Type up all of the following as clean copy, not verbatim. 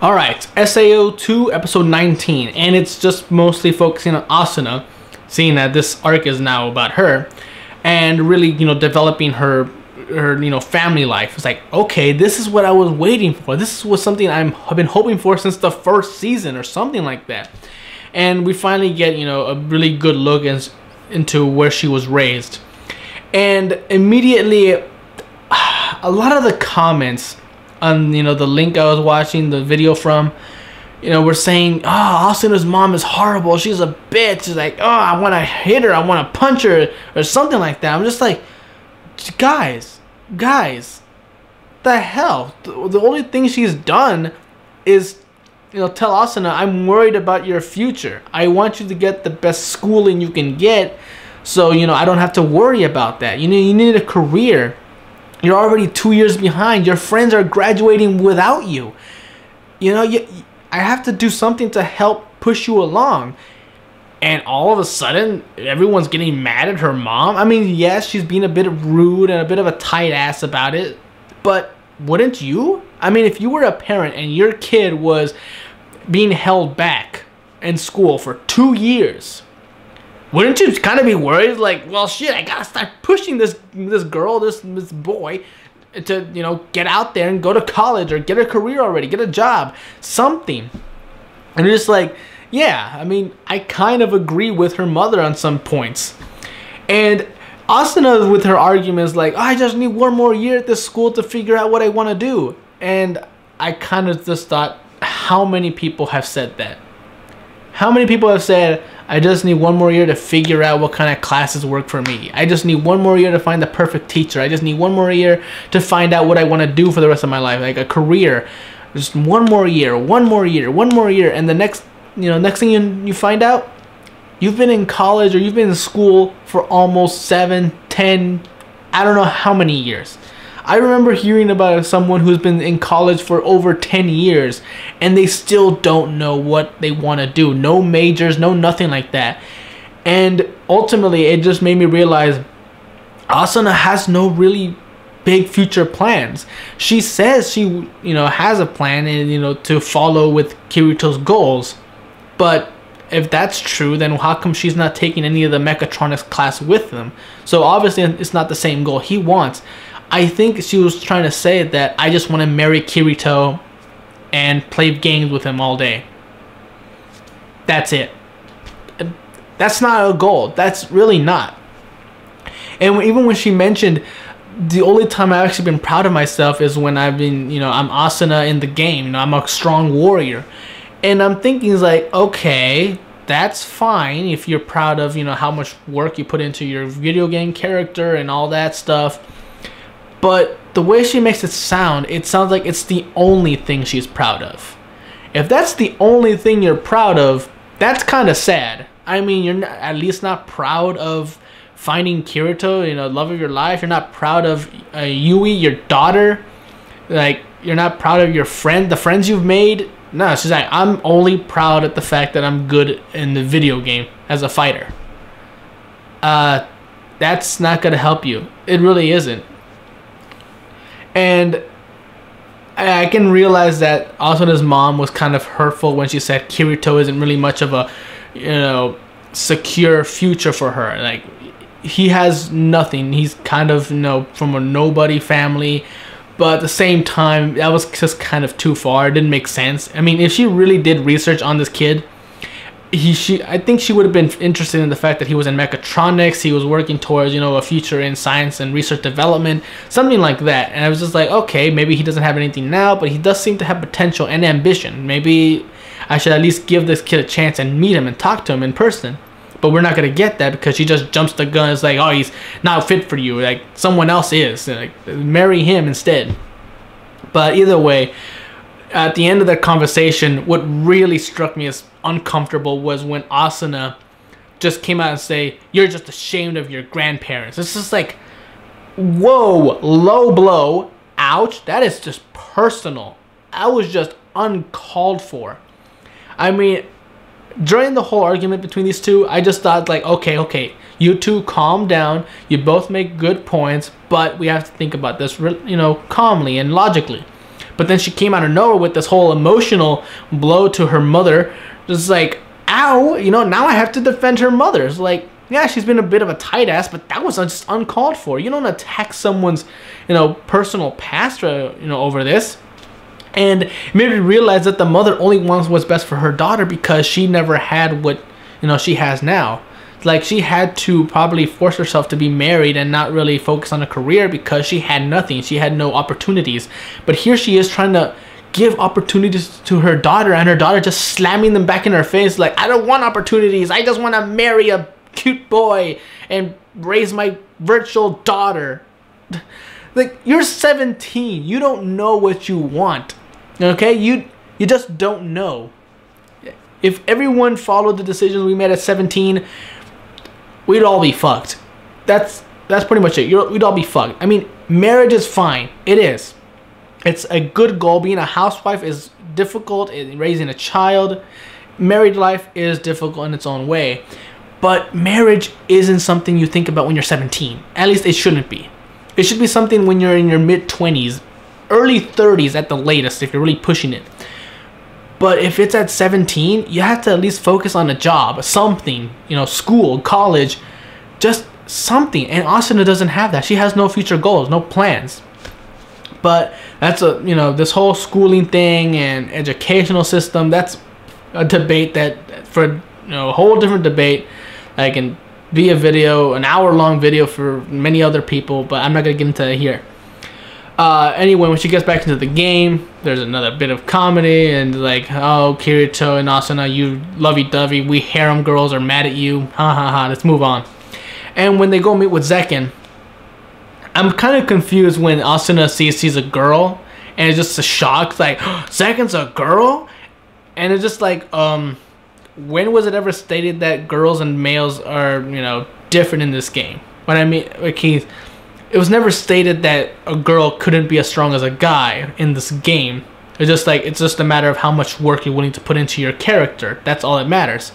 All right, SAO 2 episode 19, and it's just mostly focusing on Asuna, seeing that this arc is now about her, and really, developing her family life. It's like, okay, this is what I was waiting for. This was something I've been hoping for since the first season or something like that. And we finally get, a really good look into where she was raised. And immediately, a lot of the comments on, the link I was watching the video from, were saying, oh, Asuna's mom is horrible. She's a bitch. She's like, oh, I want to hit her. I want to punch her or something like that. I'm just like, guys, the hell? The only thing she's done is, tell Asuna, I'm worried about your future. I want you to get the best schooling you can get, so, I don't have to worry about that. You need a career. You're already 2 years behind. Your friends are graduating without you. I have to do something to help push you along. And all of a sudden, everyone's getting mad at her mom. I mean, yes, she's being a bit rude and a bit of a tight ass about it. But wouldn't you? I mean, if you were a parent and your kid was being held back in school for 2 years, wouldn't you kind of be worried? Like, well, shit, I gotta start pushing this girl, this boy, to, get out there and go to college or get a career already, get a job, something. And you're just like, yeah, I mean, I kind of agree with her mother on some points. And Asuna, with her arguments, like, oh, I just need one more year at this school to figure out what I want to do. And I kind of just thought, how many people have said that? How many people have said, I just need one more year to figure out what kind of classes work for me. I just need one more year to find the perfect teacher. I just need one more year to find out what I want to do for the rest of my life, like a career. Just one more year, and the next thing you find out, you've been in college or you've been in school for almost 7, 10, I don't know how many years. I remember hearing about someone who's been in college for over 10 years and they still don't know what they want to do. No majors, no nothing like that. And ultimately, it just made me realize Asuna has no really big future plans. She says she, has a plan and, to follow with Kirito's goals. But if that's true, then how come she's not taking any of the mechatronics class with them? So obviously it's not the same goal he wants. I think she was trying to say that I just want to marry Kirito and play games with him all day. That's it. That's not a goal. That's really not. And even when she mentioned the only time I've actually been proud of myself is when I've been, I'm Asuna in the game. I'm a strong warrior. And I'm thinking, it's like, okay, that's fine if you're proud of, how much work you put into your video game character and all that stuff. But the way she makes it sounds like it's the only thing she's proud of. If that's the only thing you're proud of, that's kind of sad. I mean, you're at least not proud of finding Kirito, love of your life. You're not proud of Yui, your daughter. Like, you're not proud of your the friends you've made. No, she's like, I'm only proud at the fact that I'm good in the video game as a fighter. That's not going to help you. It really isn't. And I can realize that Asuna's mom was kind of hurtful when she said Kirito isn't really much of a, secure future for her. Like, he has nothing. He's kind of, from a nobody family. But at the same time, that was just kind of too far. It didn't make sense. I mean, if she really did research on this kid, I think she would have been interested in the fact that he was in mechatronics. He was working towards, a future in science and research development, something like that. And I was just like, okay, maybe he doesn't have anything now, but he does seem to have potential and ambition. Maybe I should at least give this kid a chance and meet him and talk to him in person. But we're not going to get that because she just jumps the gun. It's like, oh, he's not fit for you. Like, someone else is. Like, marry him instead. But either way, at the end of that conversation, what really struck me as uncomfortable was when Asuna just came out and say, you're just ashamed of your grandparents. It's just like, whoa, low blow, ouch, that is just personal. That was just uncalled for. I mean, during the whole argument between these two, I just thought, like, okay, you two calm down, you both make good points, but we have to think about this, calmly and logically. But then she came out of nowhere with this whole emotional blow to her mother. Just like, ow, you know, now I have to defend her mother. It's like, yeah, she's been a bit of a tight ass, but that was just uncalled for. You don't attack someone's, you know, personal past, you know, over this. And it made me realize that the mother only wants what's best for her daughter because she never had what, you know, she has now. Like, she had to probably force herself to be married and not really focus on a career because she had nothing. She had no opportunities. But here she is trying to give opportunities to her daughter, and her daughter just slamming them back in her face like, I don't want opportunities. I just want to marry a cute boy and raise my virtual daughter. Like, you're 17. You don't know what you want. Okay? You just don't know. If everyone followed the decisions we made at 17, we'd all be fucked. That's pretty much it. We'd all be fucked. I mean, marriage is fine. It is. It's a good goal. Being a housewife is difficult. Raising a child. Married life is difficult in its own way. But marriage isn't something you think about when you're 17. At least it shouldn't be. It should be something when you're in your mid-20s. Early 30s at the latest if you're really pushing it. But if it's at 17, you have to at least focus on a job, something, you know, school, college, just something. And Asuna doesn't have that. She has no future goals, no plans. But that's you know, this whole schooling thing and educational system, that's a debate that for, you know, a whole different debate. I can be a video, an hour-long video for many other people, but I'm not going to get into that here. Anyway, when she gets back into the game, there's another bit of comedy, and like, oh, Kirito and Asuna, you lovey-dovey, we harem girls are mad at you, ha ha ha, let's move on. And when they go meet with Zekin, I'm kind of confused when Asuna sees she's a girl, and it's just a shock, like, oh, Zekin's a girl? And it's just like, when was it ever stated that girls and males are, you know, different in this game? What I mean, like, it was never stated that a girl couldn't be as strong as a guy in this game. It's just like, it's just a matter of how much work you're willing to put into your character. That's all that matters.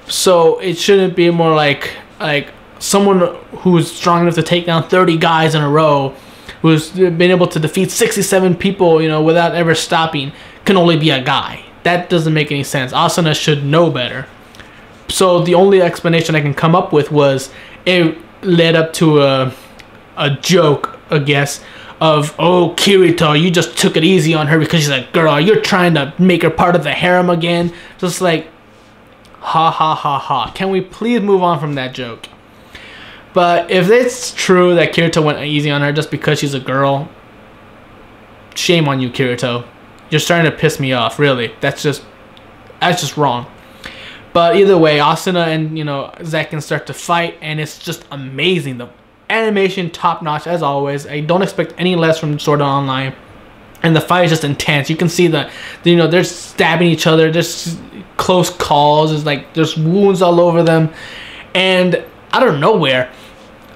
So it shouldn't be more like someone who's strong enough to take down 30 guys in a row, who's been able to defeat 67 people, you know, without ever stopping, can only be a guy. That doesn't make any sense. Asuna should know better. So the only explanation I can come up with was it led up to a joke, I guess, of, oh, Kirito, you just took it easy on her because she's a girl. You're trying to make her part of the harem again. Just like, ha ha ha ha. Can we please move on from that joke? But if it's true that Kirito went easy on her just because she's a girl, shame on you, Kirito. You're starting to piss me off, really. That's just wrong. But either way, Asuna and, you know, Zekin start to fight, and it's just amazing. The animation top notch as always. I don't expect any less from Sword Art Online, and the fight is just intense. You can see the you know, they're stabbing each other. There's close calls. There's like, there's wounds all over them, and out of nowhere,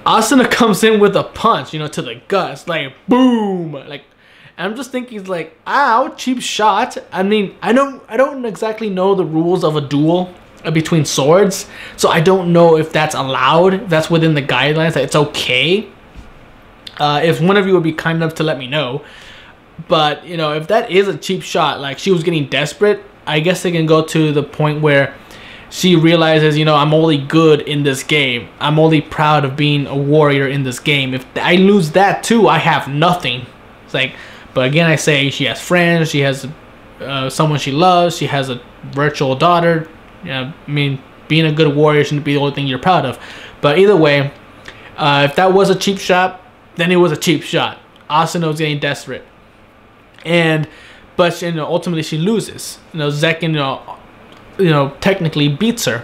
Asuna comes in with a punch, you know, to the guts, like boom, like. I'm just thinking, like, ow, cheap shot. I mean, I don't exactly know the rules of a duel between swords, so I don't know if that's allowed, if that's within the guidelines, that it's okay. If one of you would be kind enough to let me know. But, you know, if that is a cheap shot, like she was getting desperate, I guess it can go to the point where she realizes, you know, I'm only good in this game. I'm only proud of being a warrior in this game. If I lose that too, I have nothing. It's like, but again, I say she has friends, she has someone she loves, she has a virtual daughter. Yeah, I mean, being a good warrior shouldn't be the only thing you're proud of. But either way, if that was a cheap shot, then it was a cheap shot. Asuna was getting desperate, but you know, ultimately she loses. You know, Zekin, you know, technically beats her,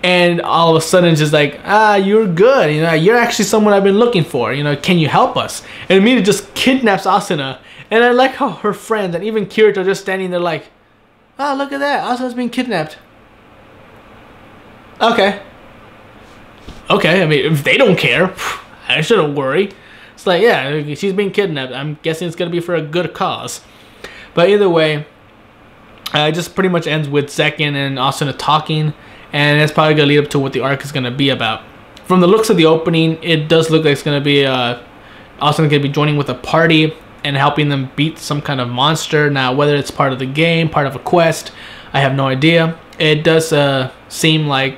and all of a sudden she's like, you're good. You know, you're actually someone I've been looking for. You know, can you help us? And immediately just kidnaps Asuna. And I like how her friends and even Kirito just standing there like, oh, look at that, Asuna's being kidnapped. Okay, I mean, if they don't care, I shouldn't worry. It's like, yeah, she's being kidnapped. I'm guessing it's gonna be for a good cause. But either way, it just pretty much ends with Zekin and Asuna talking, and it's probably gonna lead up to what the arc is gonna be about. From the looks of the opening, it does look like it's gonna be Asuna gonna be joining with a party. and helping them beat some kind of monster. Now, whether it's part of the game, part of a quest, I have no idea. It does seem like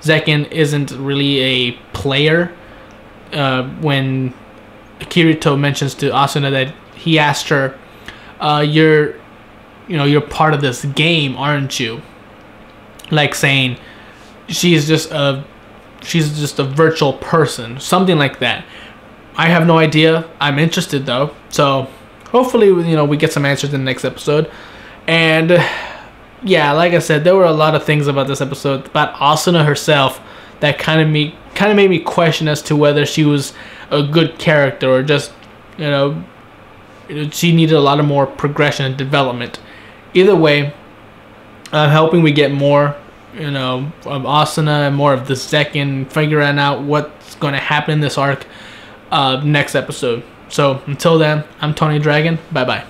Zekin isn't really a player. When Kirito mentions to Asuna that he asked her, you're part of this game, aren't you? Like saying she's just a virtual person, something like that. I have no idea. I'm interested though, so hopefully we get some answers in the next episode. And yeah, like I said, there were a lot of things about this episode, about Asuna herself, that kind of made me question as to whether she was a good character or just she needed a lot of more progression and development. Either way, I'm hoping we get more of Asuna and more of the Zekin, figuring out what's going to happen in this arc next episode. So until then, I'm Tony Dragon. Bye bye.